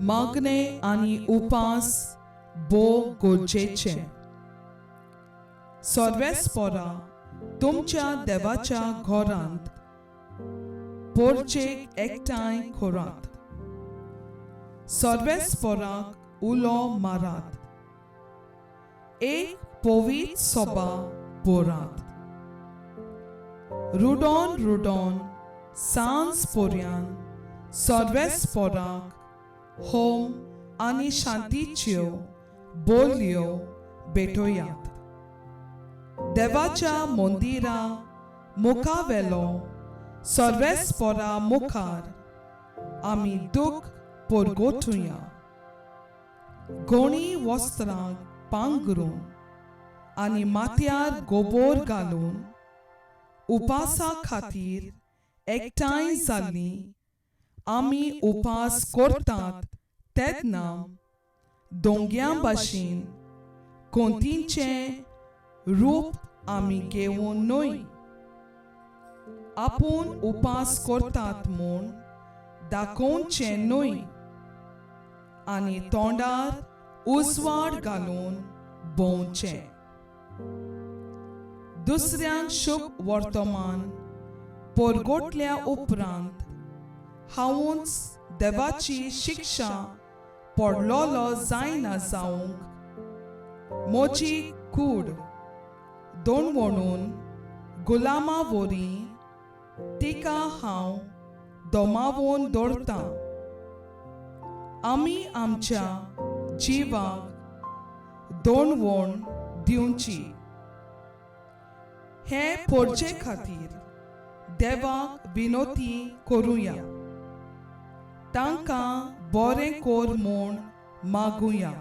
मागणे आणि उपास बो गरजेचे. सर्वेस्परा तुमच्या देवाच्या घरांत पोरचेक एकठांय करात. सर्वेस्पराक उलो मारात. एक पवित्र सभा बोरात. रुडोन रुडोन सांज पर्यान सर्वेस्पराक होम आनी शांतीच्यो बोलयो भेटोयात. देवाच्या मंदिरा मुखावेलो सर्वेस्परा मुखार आमी दूख परगोटुया. गोणी वस्त्रांक पांघरून आनी माथ्यार गोबोर घालून उपासा खातीर एकठांय जाल्लीं आमी उपास करतात तेन्ना दोंग्यां भाशेन कोंतींचें रूप आमी घेवूं न्हय. आपूण उपास करतात म्हूण दाखोवचें न्हय आनी तोंडार उजवाड घालून भोंवचें. दुसऱ्यांक शुभ वर्तमान परगोटल्या उपरांत हांवूच देवाची शिक्षा पडलोलो जायना जावंक म्हजी कूड दोणवणून गुलामा वरी तिका हांव दोमावून दवरतां. आमी आमच्या जिवाक दोणवण दिवची. हे पोरचे खातीर देवाक विनोती करुया. तांकां बरें कर म्हूण मागुया.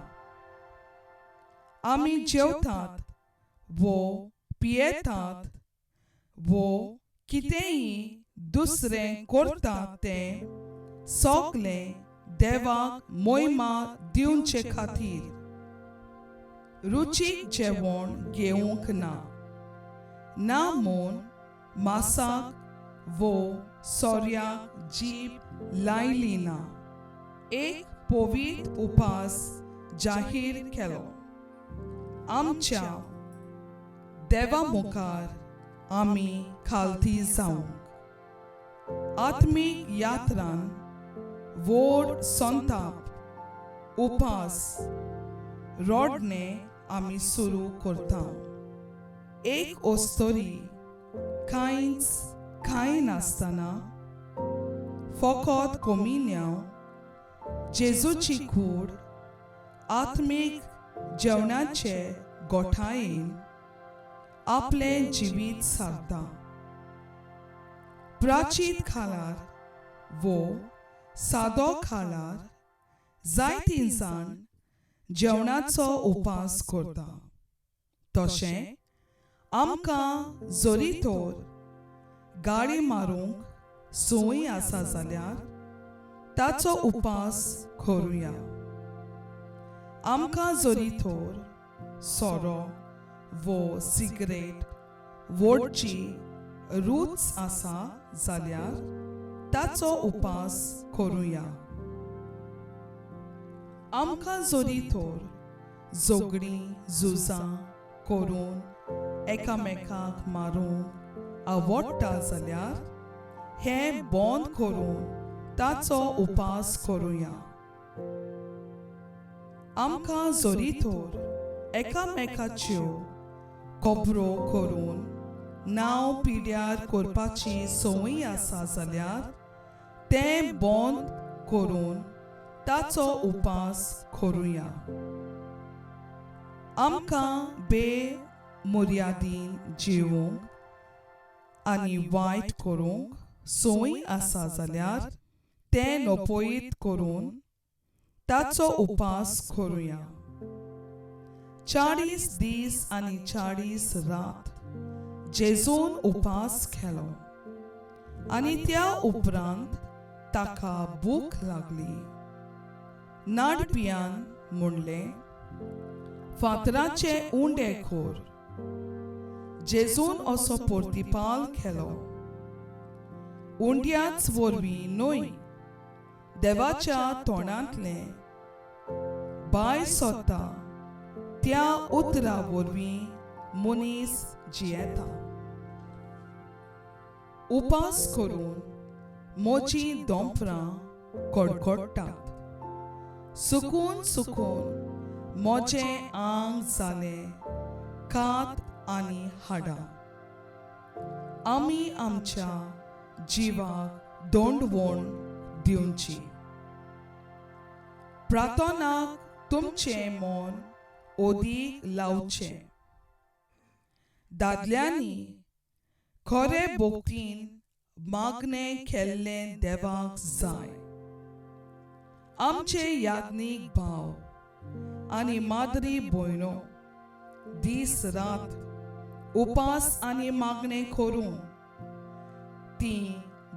आमी जेवतात वो पियेतात वो कितेंय दुसरें करतात तें सगलें देवाक महिमा दिवचे खातीर. रुचीक जेवण घेवंक ना. ना म्हूण मासाक वो सोऱ्याक जीब लायली ना. एक पवित्र उपास जाहीर केलो. आमच्या देवा मुखार आमी खालती जावंक. आत्मीक यात्रान व्हड संताप उपास रोडणे आमी सुरू करता. एक ओस्तोरी कांयच खाय नासतना फकत कोमिन्याव जेजूची कूड आत्मीक जेवणाचे गोठायेन आपलें जिवीत सारता. प्राचीत खालार वो सादो खालार जायतीं जाण जेवणाचो उपास करता. तशें आमकां जरी तर गाडी मारूंक संवय आसा जाल्यार ताचो उपास करुया. आमकां जरी तर सोरो वो सिगरेट वोडची रूच आसा जाल्यार ताचो उपास करुया. आमकां जरी तर झगडीं झुजां करून एकामेकाक मारूंक आवडटा जाल्यार हें बंद करून ताचो उपास करुया. आमकां जरी तर एकामेकाच्यो खबरो करून नांव पिड्यार करपाची संवय आसा जाल्यार तें बंद करून ताचो उपास करुया. आमकां बेमुर्यादीन जिवूंक आनी वायट करूंक संवय आसा जाल्यार तें नपयत करून ताचो उपास करुया. 40 दीस आनी 40 रात जेजून उपास केलो आनी त्या उपरांत ताका भूक लागली. नाडपियान म्हणलें, फातराचे उंडे कर. जेजून असो पोर्तिपाल केलो. उंड्याच वरवीं न्हय, देवाच्या तोंडांतलें भायर सोदता त्या उतरा वरवीं मनीस जियेता. उपास करून मोची दोंपरां कडकडटात. सुकून सुकून मोजें आंग जालें कात आनी हाडां. आमी आमच्या जिवाक दोंडवण दिवची. प्रार्थनाक तुमचें मन ओदीक लावचें. दादल्यांनी खरे भोगतीन मागणें केल्लें देवाक जाय. आमचे याज्ञीक भाव आनी माद्री भयणो दीस रात उपास आनी मागणें करून तीं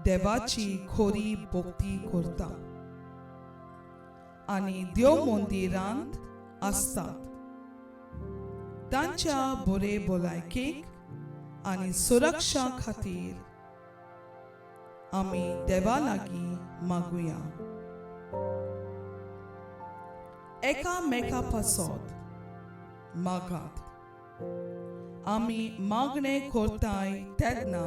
देवाची खरी भोगती करता आनी देव मंदिरांत आसतात. तांच्या बरे भलायकेक आनी सुरक्षा खातीर आमी देवा लागीं मागुया. एकामेका पासत मागात. आमी मागणें करताय तेन्ना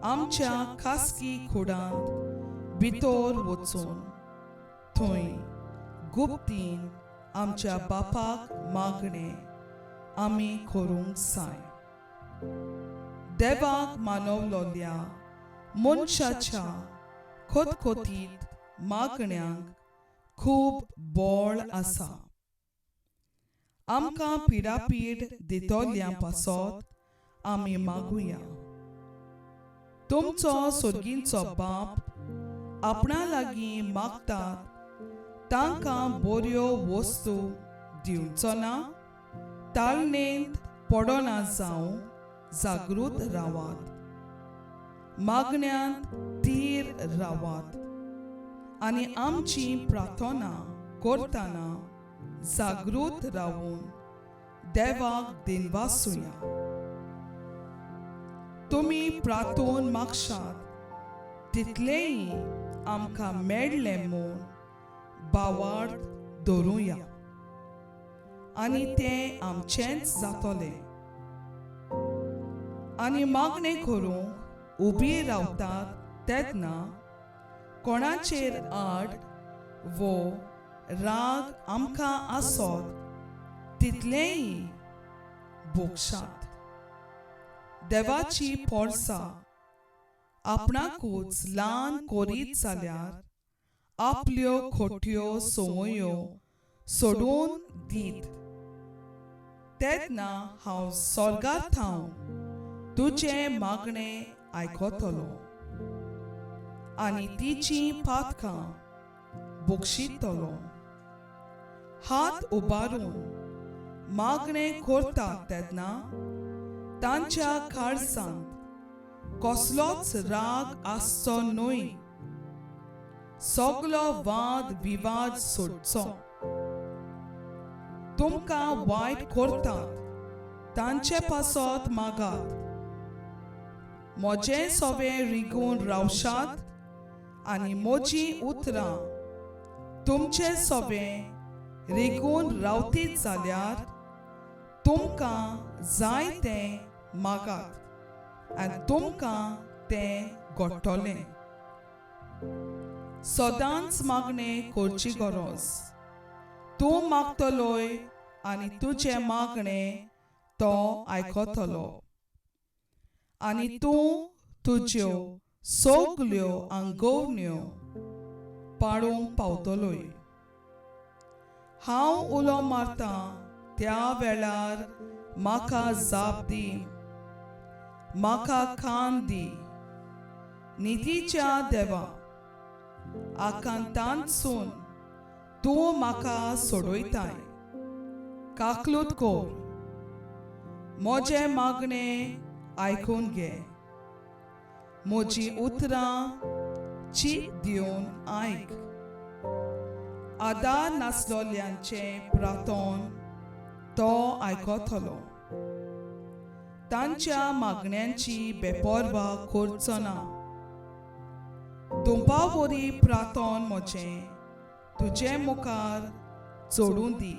आमच्या खासगी कुडांत भितर वचून थंय गुप्तीन आमच्या बापाक मागणें आमी करूंक जाय. देवाक मानवलोल्या मनशाच्या खतखतीत मागण्यांक खूब बळ आसा. आमकां पिडापीड दितोल्या पासत आमी मागुया. तुमचो सोर्गींचो बाप आपणा लागीं मागतात तांकां बऱ्यो वस्तू दिवचो ना. ताळणेंत पडना जावं जागृत रावात. मागण्यांत थीर रावात आनी आमची प्रार्थना करतना जागृत रावून देवाक दिनवासुया. तुमी प्रार्थोन मागशात तितलेंय आमकां मेळ्ळें म्हूण बावार्थ दवरुया आनी तें आमचेंच जातलें. आनी मागणें करूंक उबी रावतात तेन्ना कोणाचेर आड वो राग आमकां आसत तितलेंय भोगशात. देवाची पोरसां आपणाकूच ल्हान करीत जाल्यार आपल्यो खोट्यो संवयो सोडून दीत. तेन्ना हांव स्वर्गांत थावन तुजें मागणें आयकतलों आनी तिची पातकां भोगशितलों. हात उबारून मागणें करतात तेन्ना तांच्या काळजांत कसलोच राग आसचो न्हय. सगलो वाद विवाद सोडचो. तुमकां वायट करतात तांचे पासत मागात. म्हजें सवें रिगून रावशात आनी म्हजी उतरां तुमचें सवें रिगून रावतीत जाल्यार तुमकां जाय तें मागात आनी तुमकां तें घडटलें. सदांच मागणें करची गरज. तूं मागतलोय आनी तुजें मागणें तो आयकतलो आनी तूं तुज्यो सगल्यो आंगवण्यो पाडूंक पावतलोय. हांव उलो मारतां त्या वेळार म्हाका जाप दी. म्हाका कान दी. नितीच्या देवा, आकांतांतसून तूं म्हाका सोडयताय. काकलूत कोर. म्हजें मागणें आयकून घे. म्हजी उतरां चीक दिवन आयक. आदार नासलोल्यांचें प्रार्थन तो आयकतलो. तांच्या मागण्यांची बेपर्वा करचो ना. दुंपावरी प्रार्थन म्हजें तुजे मुखार चोडून दी.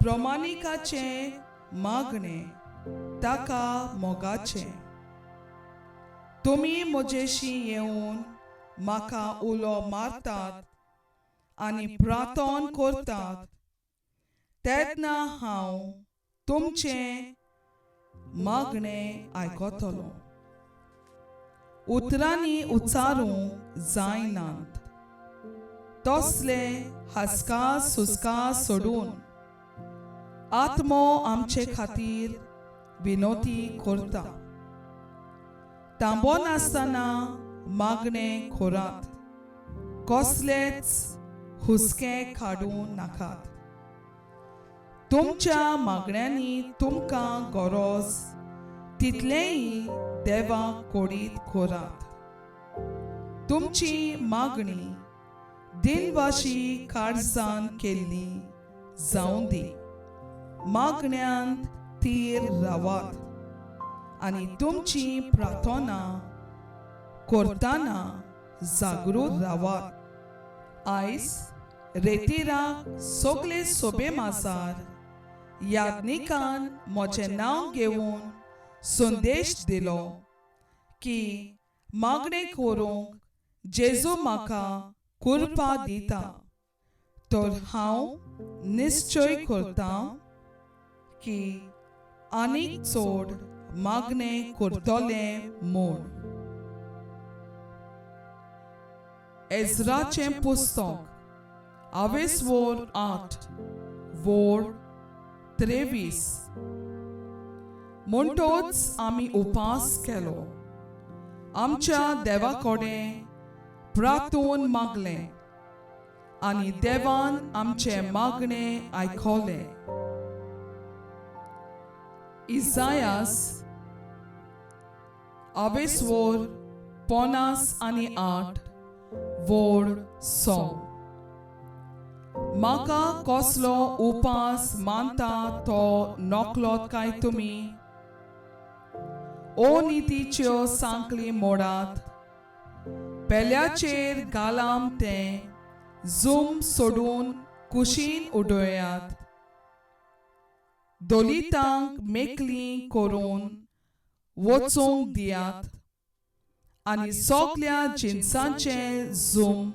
प्रमाणिकाचें मागणें ताका मोगाचें. तुमी म्हजेशी येवन म्हाका उलो मारतात आनी प्रार्थन करतात तेन्ना हांव तुमचें मागणें आयकतलों. उतरांनी उच्चारूंक जायनात तसले हासकास सुस्कास सोडून आत्मो आमचे खातीर विनोती करता. तांबो नासतना मागणें करात, कसलेच हुस्के काडूं नाकात. तुमच्या मागण्यांनी तुमकां गरज तितलेंय देवाक कोडीत करात. तुमची मागणी दिनवाशी काळजान केल्ली जावं दी. मागण्यांत थीर रावात आनी तुमची प्रार्थना करतना जागृत रावात. आयज रेतीराक सगळे सोबे मासार याज्ञिकान म्हजें नांव घेवन संदेश दिलो की मागणें करूंक जेजू म्हाका कृपा दिता. तर हांव निश्चय करतां की आनीक चड मागणें करतलें म्हूण. एजराचें पुस्तक आवेसवोर 8 वोड 23. म्हणटोच आमी उपास केलो, आमच्या देवा कडेन प्रार्थून मागलें आनी देवान आमचें मागणें आयकलें. इसायास आवेसवोर 58 वोड 6. म्हाका कसलो उपास मानता तो नकलोत काय तुमी? ओ नितीच्यो सांकली मोडात, पेल्याचेर घालाम तें झूम सोडून कुशीन उडोयात. दलितांक मेकळीं करून वचूंक दियात आनी सगल्या जिन्सांचें झूम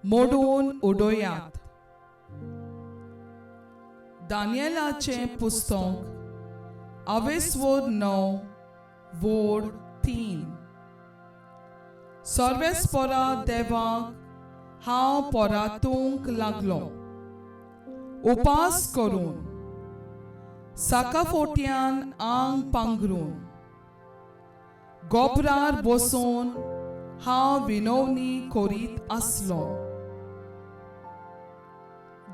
मोडून उडोयात. दानियेलाचें पुस्तक आवेसवोर 9 वोड 3. सर्वेस्परा देवाक हांव पोरातूंक लागलो, उपास करून, साकाफोट्यान आंग पांगरून, गोबरार बसून हांव विनवणी करीत आसलो.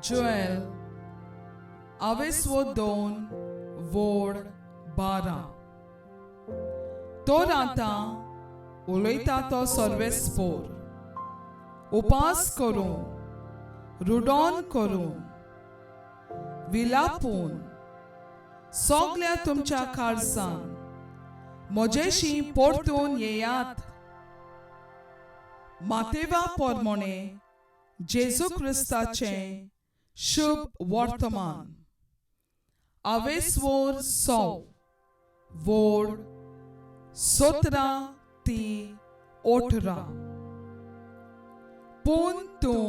जोएल आवेसवोर 2 वोड 12. तर आतां उलयता तो सर्वेस्पोर, उपास करून, रुडोन करून, विलापून, सगल्या तुमच्या काळजान म्हजेशी परतून येयात. मातेवा पोरमोणे जेजू क्रिस्ताचें शुभ वर्तमान. आवेसवोर 6 वोड 17 ते 18. पूण तूं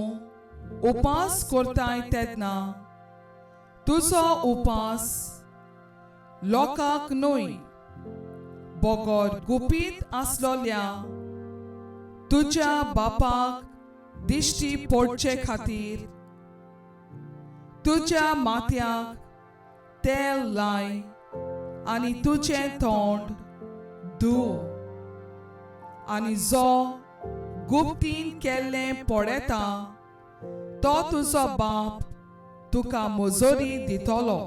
उपास करताय तेन्ना तुजो उपास लोकांक न्हय, बोगोर गुपीत आसलोल्या तुज्या बापाक दिश्टी पडचे खातीर तुज्या माथ्याक तेल लाय आनी तुजें तोंड धुव. आनी जो गुप्तीन केल्लें पडटा तो तुजो बाप तुका मजोरी दितलो.